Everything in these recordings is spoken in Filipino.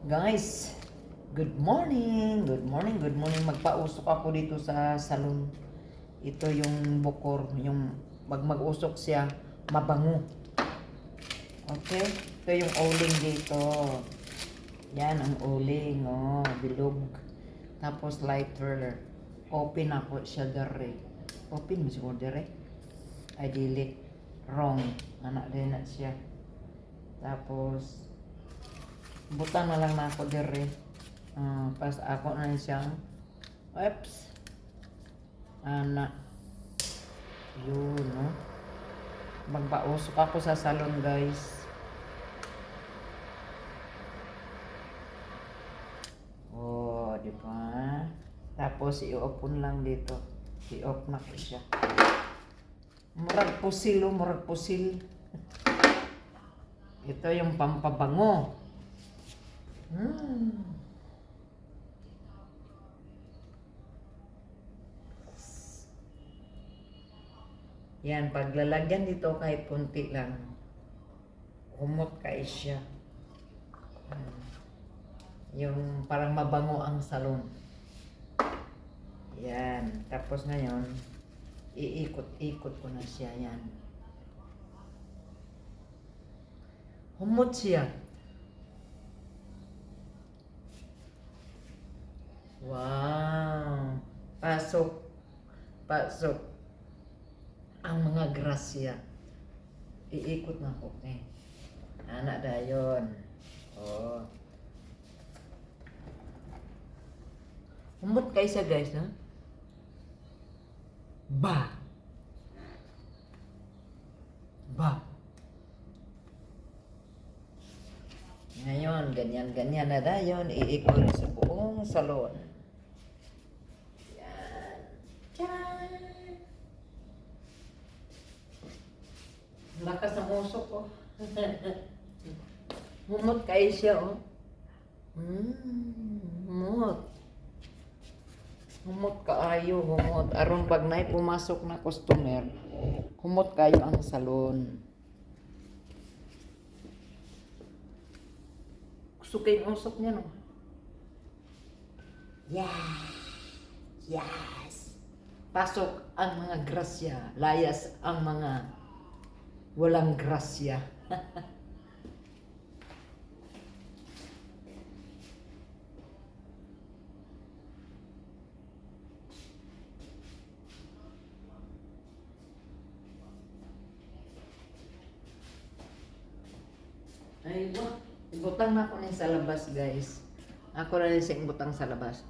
Guys, good morning. Good morning, good morning. Magpausok ako dito sa salon. Ito yung bukor, yung mag-usok siya, mabango. Okay? Ito yung uling dito. Yan ang uling, oh, bilog. Tapos lighter. Open ako siya dere. Open mo siguro dere. Ay, dili. Wrong. Anak din na siya. Tapos, butang na lang na ako dire. Pas ako na siyang oops. Anak. Yun, no? Magpausok ako sa salon, guys. Oh, di ba? Tapos, i-open lang dito. I-off na ko siya. Murag pusil, oh, murag pusil. Ito yung pampabango. Yan, paglalagyan dito kahit kunti lang. Humot kayo siya. Yung parang mabango ang salon. Yan. Tapos ngayon, iikot-ikot ko na siya. Yan. Humot siya. Wow. Pasok. Pasok. Ang mga grasya. Iikot na ko. Anak dayon. Oh. Humot kayo siya, guys, no? Ba. Ba. Ngayon, ganyan-ganyan na dayon. Iikot sa buong salon. Yan. Tiyan! Lakas ng usok, oh. Humot kayo siya, oh. Humot. Humot kaayo, humot. Aron pag na pumasok na customer, humot kayo ang salon. Gusto kayong usok niya, no? Yeah. Yes. Pasok ang mga grasya. Layas ang mga walang grasya. Ay, ba? Ibutang na ako niya sa labas, guys. Ako na rin siya ibutang sa labas.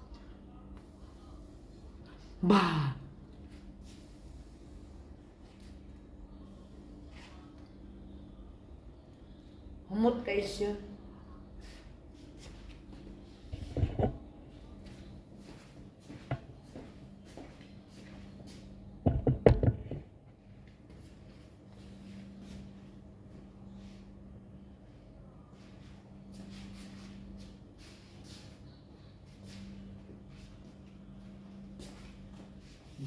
Ba! Humot kayo siya.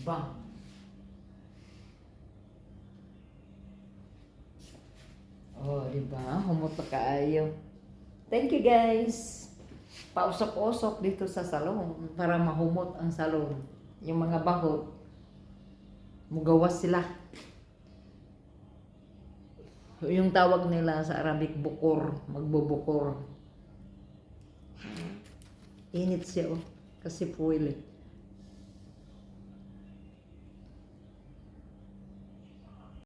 Bang! Oh, diba? Humot na kaayo. Thank you, guys. Pausok-usok dito sa salon para mahumot ang salon. Yung mga bahot, mugawas sila. Yung tawag nila sa Arabic, bukor. Magbubukor. Init siya, oh. Kasi fuel, eh.